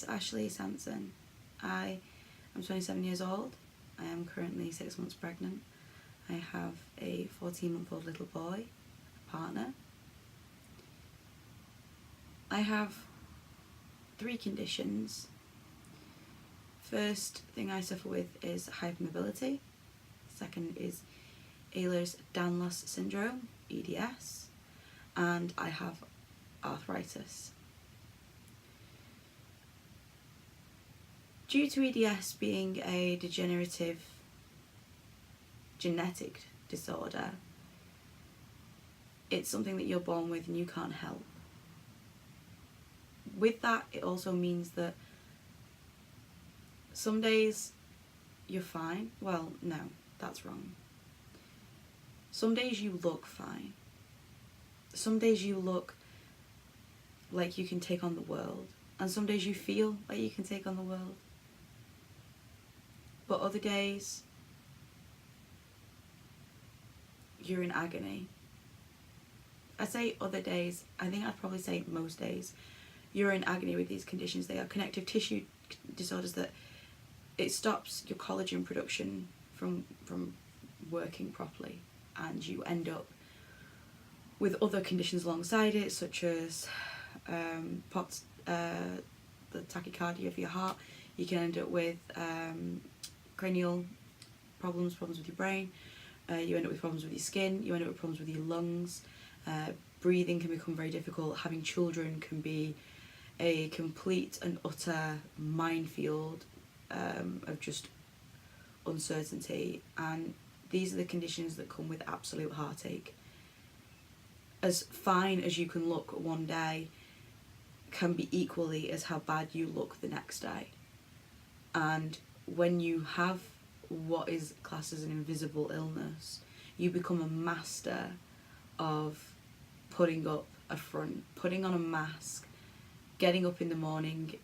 it's Ashley Sanson. I am 27 years old. I am currently 6 months pregnant. I have a 14-month-old little boy, a partner. I have 3 conditions. First thing I suffer with is hypermobility. Second is Ehlers-Danlos syndrome, EDS, and I have arthritis. Due to EDS being a degenerative genetic disorder, it's something that you're born with and you can't help. With that, it also means that some days you're fine. Well, no, that's wrong. Some days you look fine. Some days you look like you can take on the world. And some days you feel like you can take on the world. But other days, you're in agony. I say other days, I think I'd probably say most days, you're in agony with these conditions. They are connective tissue disorders that it stops your collagen production from working properly, and you end up with other conditions alongside it, such as the tachycardia of your heart. You can end up with cranial problems with your brain. You end up with problems with your skin. You end up with problems with your lungs. Breathing can become very difficult. Having children can be a complete and utter minefield of just uncertainty, and these are the conditions that come with absolute heartache. As fine as you can look one day can be equally as how bad you look the next day. And when you have what is classed as an invisible illness, you become a master of putting up a front, putting on a mask, getting up in the morning,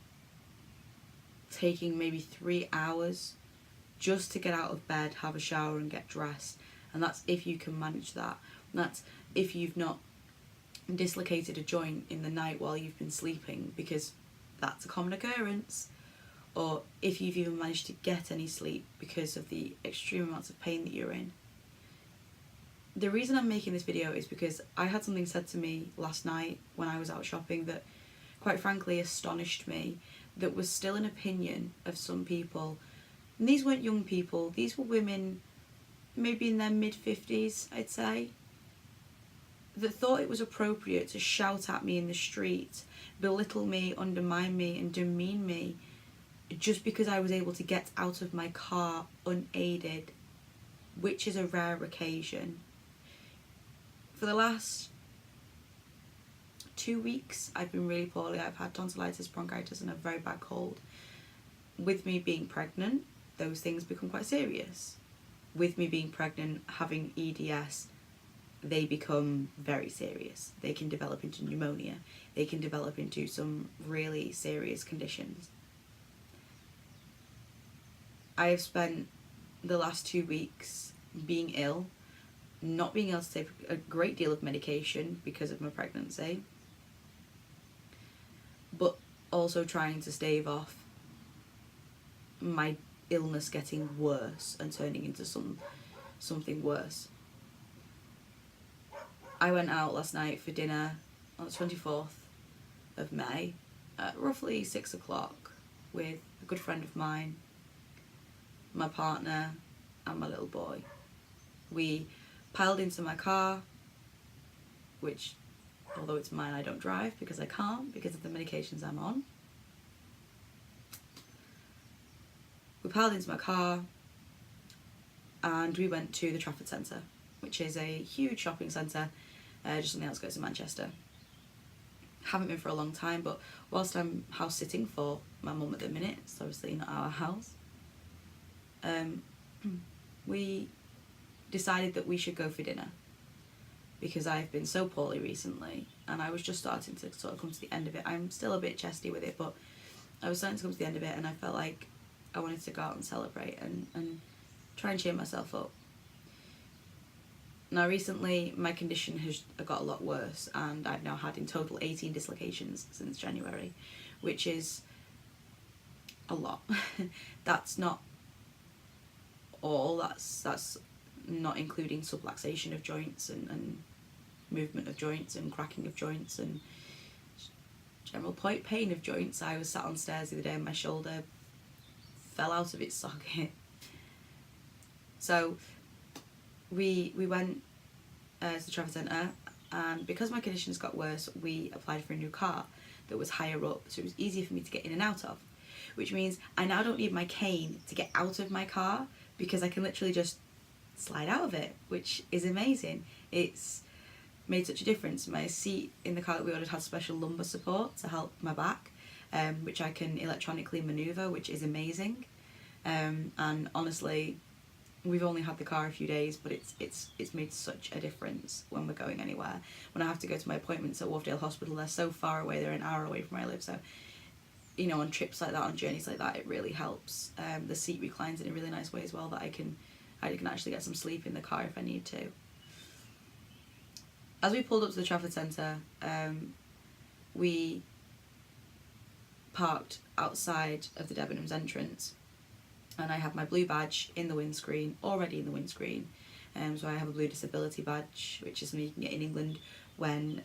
taking maybe 3 hours just to get out of bed, have a shower and get dressed. And that's if you can manage that. And that's if you've not dislocated a joint in the night while you've been sleeping, because that's a common occurrence. Or if you've even managed to get any sleep because of the extreme amounts of pain that you're in. The reason I'm making this video is because I had something said to me last night when I was out shopping that quite frankly astonished me, that was still an opinion of some people. And these weren't young people, these were women maybe in their mid-50s, I'd say, that thought it was appropriate to shout at me in the street, belittle me, undermine me and demean me just because I was able to get out of my car unaided, which is a rare occasion. For the last 2 weeks, I've been really poorly. I've had tonsillitis, bronchitis and a very bad cold. With me being pregnant, those things become quite serious. With me being pregnant, having EDS, they become very serious. They can develop into pneumonia. They can develop into some really serious conditions. I have spent the last 2 weeks being ill, not being able to take a great deal of medication because of my pregnancy, but also trying to stave off my illness getting worse and turning into something worse. I went out last night for dinner on the 24th of May at roughly 6 o'clock with a good friend of mine, my partner and my little boy. We piled into my car, which, although it's mine, I don't drive because I can't, because of the medications I'm on. We piled into my car and we went to the Trafford Centre, which is a huge shopping centre just on the outskirts of Manchester. Haven't been for a long time, but whilst I'm house sitting for my mum at the minute, it's obviously not our house, we decided that we should go for dinner because I've been so poorly recently and I was just starting to sort of come to the end of it. I'm still a bit chesty with it, but I was starting to come to the end of it and I felt like I wanted to go out and celebrate and try and cheer myself up. Now recently my condition has got a lot worse and I've now had in total 18 dislocations since January, which is a lot. That's not all, that's not including subluxation of joints and movement of joints and cracking of joints and general pain of joints. I was sat on stairs the other day and my shoulder fell out of its socket. So we went to the Trafford Centre, and because my conditions got worse, we applied for a new car that was higher up, so it was easier for me to get in and out of, which means I now don't need my cane to get out of my car, because I can literally just slide out of it, which is amazing. It's made such a difference. My seat in the car that we ordered had special lumbar support to help my back, which I can electronically manoeuvre, which is amazing. And honestly, we've only had the car a few days, but it's made such a difference when we're going anywhere. When I have to go to my appointments at Wharfdale Hospital, they're so far away, they're an hour away from where I live, so you know, on trips like that, on journeys like that, it really helps. The seat reclines in a really nice way as well, that I can actually get some sleep in the car if I need to. As we pulled up to the Trafford Centre, we parked outside of the Debenhams entrance, and I have my blue badge in the windscreen, already in the windscreen. So I have a blue disability badge, which is something you can get in England when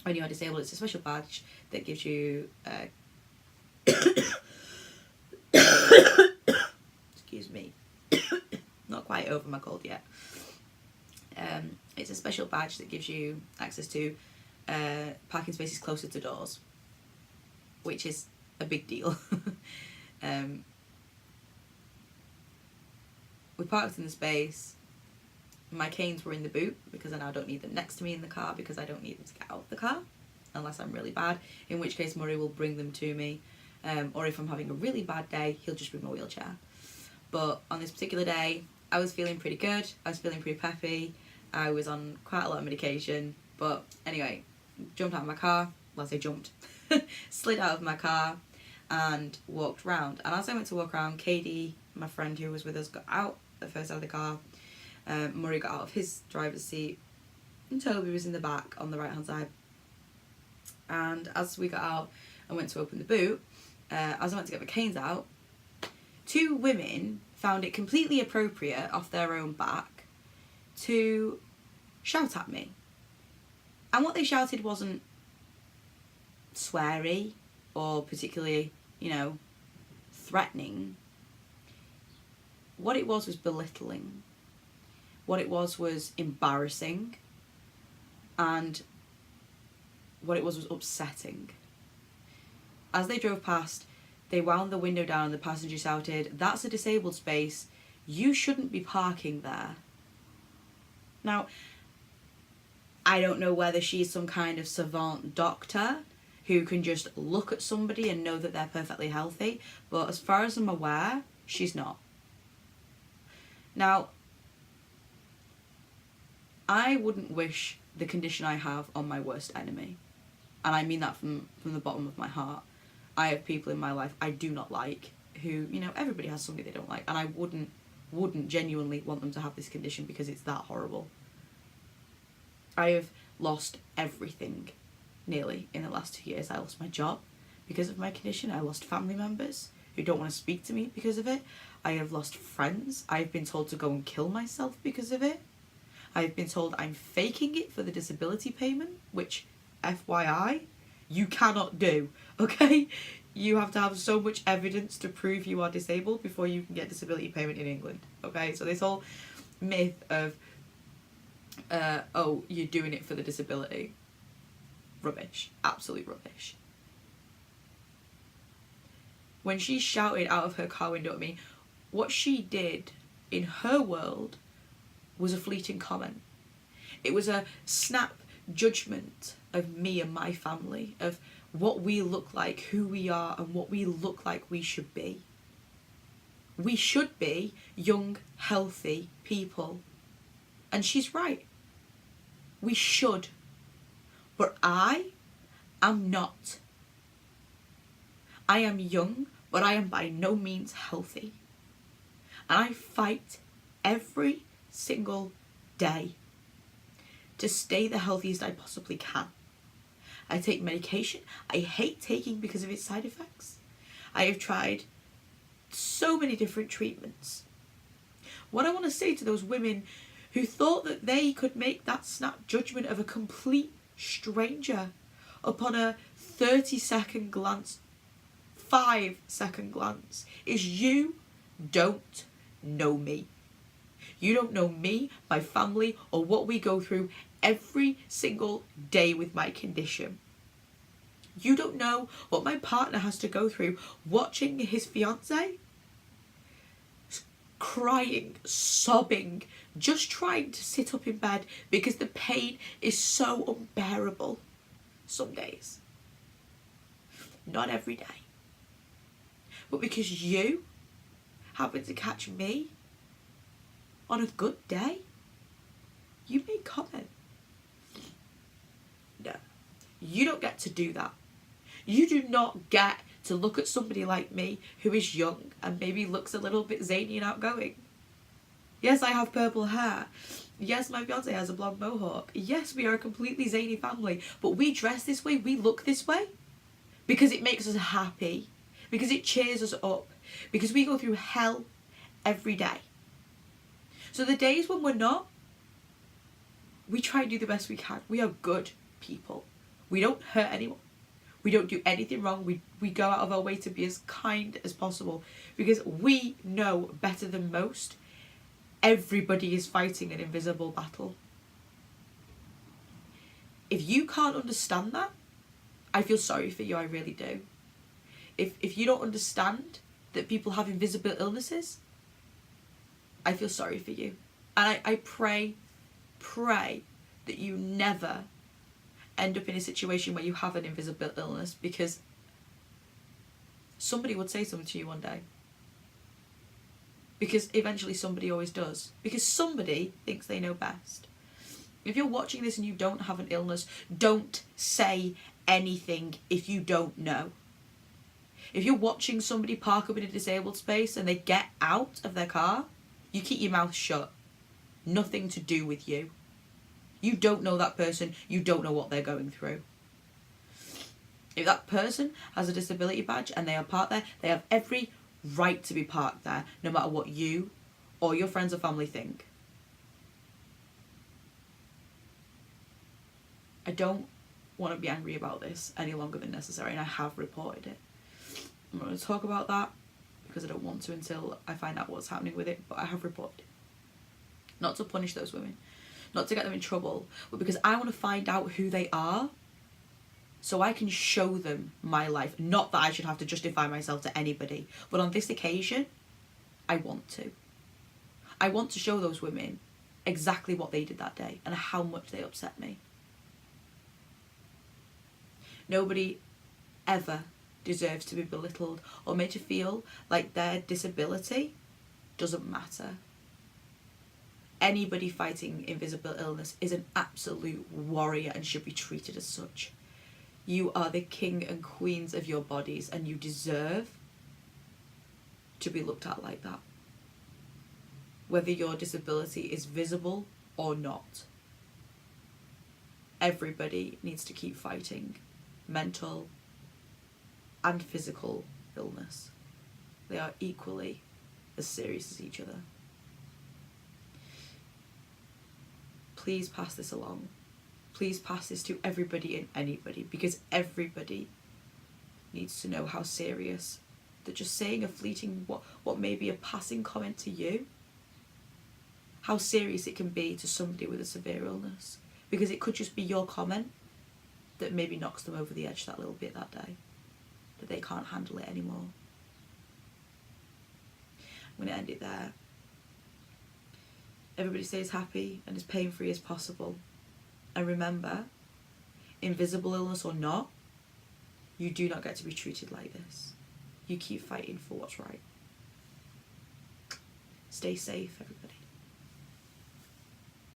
when you are disabled. It's a special badge that gives you excuse me, not quite over my cold yet. It's a special badge that gives you access to parking spaces closer to doors, which is a big deal. We parked in the space. My canes were in the boot because I now don't need them next to me in the car, because I don't need them to get out of the car unless I'm really bad, in which case Murray will bring them to me, or if I'm having a really bad day, he'll just bring my wheelchair. But on this particular day, I was feeling pretty good, I was feeling pretty peppy, I was on quite a lot of medication, but anyway, jumped out of my car, well I say jumped, slid out of my car and walked round. And as I went to walk around, Katie, my friend who was with us, got out the first out of the car, Murray got out of his driver's seat, and Toby was in the back on the right hand side. And as we got out and went to open the boot, as I went to get my canes out, two women found it completely appropriate off their own back to shout at me. And what they shouted wasn't sweary or particularly, you know, threatening. What it was belittling. What it was embarrassing. And what it was upsetting. As they drove past, they wound the window down and the passenger shouted, "That's a disabled space. You shouldn't be parking there." Now, I don't know whether she's some kind of savant doctor who can just look at somebody and know that they're perfectly healthy, but as far as I'm aware, she's not. Now, I wouldn't wish the condition I have on my worst enemy. And I mean that from the bottom of my heart. I have people in my life I do not like who, you know, everybody has somebody they don't like, and I wouldn't genuinely want them to have this condition because it's that horrible. I have lost everything, nearly, in the last 2 years. I lost my job because of my condition. I lost family members who don't want to speak to me because of it. I have lost friends. I've been told to go and kill myself because of it. I've been told I'm faking it for the disability payment, which, FYI, you cannot do, okay? You have to have so much evidence to prove you are disabled before you can get disability payment in England, okay? So this whole myth of, oh, you're doing it for the disability. Rubbish. Absolute rubbish. When she shouted out of her car window at me, what she did in her world was a fleeting comment. It was a snap judgment of me and my family, of what we look like, who we are, and what we look like we should be. We should be young, healthy people. And she's right. We should. But I am not. I am young, but I am by no means healthy. And I fight every single day to stay the healthiest I possibly can. I take medication I hate taking because of its side effects. I have tried so many different treatments. What I want to say to those women who thought that they could make that snap judgment of a complete stranger upon a 30-second glance, 5-second glance, is you don't know me. You don't know me, my family, or what we go through every single day with my condition. You don't know what my partner has to go through watching his fiancée crying, sobbing, just trying to sit up in bed because the pain is so unbearable some days. Not every day. But because you happen to catch me on a good day, you may comment. No, you don't get to do that. You do not get to look at somebody like me who is young and maybe looks a little bit zany and outgoing. Yes, I have purple hair. Yes, my fiance has a blonde mohawk. Yes, we are a completely zany family, but we dress this way, we look this way because it makes us happy, because it cheers us up, because we go through hell every day. So the days when we're not, we try and do the best we can. We are good people. We don't hurt anyone. We don't do anything wrong. We go out of our way to be as kind as possible because we know better than most. Everybody is fighting an invisible battle. If you can't understand that, I feel sorry for you, I really do. If you don't understand that people have invisible illnesses, I feel sorry for you. And I pray that you never end up in a situation where you have an invisible illness, because somebody would say something to you one day. Because eventually somebody always does. Because somebody thinks they know best. If you're watching this and you don't have an illness, don't say anything if you don't know. If you're watching somebody park up in a disabled space and they get out of their car, you keep your mouth shut. Nothing to do with you. You don't know that person. You don't know what they're going through. If that person has a disability badge and they are parked there, they have every right to be parked there, no matter what you or your friends or family think. I don't want to be angry about this any longer than necessary, and I have reported it. I'm not going to talk about that because I don't want to until I find out what's happening with it, but I have reported it. Not to punish those women, not to get them in trouble, but because I want to find out who they are so I can show them my life. Not that I should have to justify myself to anybody, but on this occasion, I want to. I want to show those women exactly what they did that day and how much they upset me. Nobody ever deserves to be belittled or made to feel like their disability doesn't matter. Anybody fighting invisible illness is an absolute warrior and should be treated as such. You are the king and queens of your bodies and you deserve to be looked at like that. Whether your disability is visible or not. Everybody needs to keep fighting mental and physical illness. They are equally as serious as each other. Please pass this along. Please pass this to everybody and anybody, because everybody needs to know how serious that just saying a fleeting, what may be a passing comment to you, how serious it can be to somebody with a severe illness. Because it could just be your comment that maybe knocks them over the edge that little bit that day, that they can't handle it anymore. I'm going to end it there. Everybody stays happy and as pain-free as possible. And remember, invisible illness or not, you do not get to be treated like this. You keep fighting for what's right. Stay safe, everybody.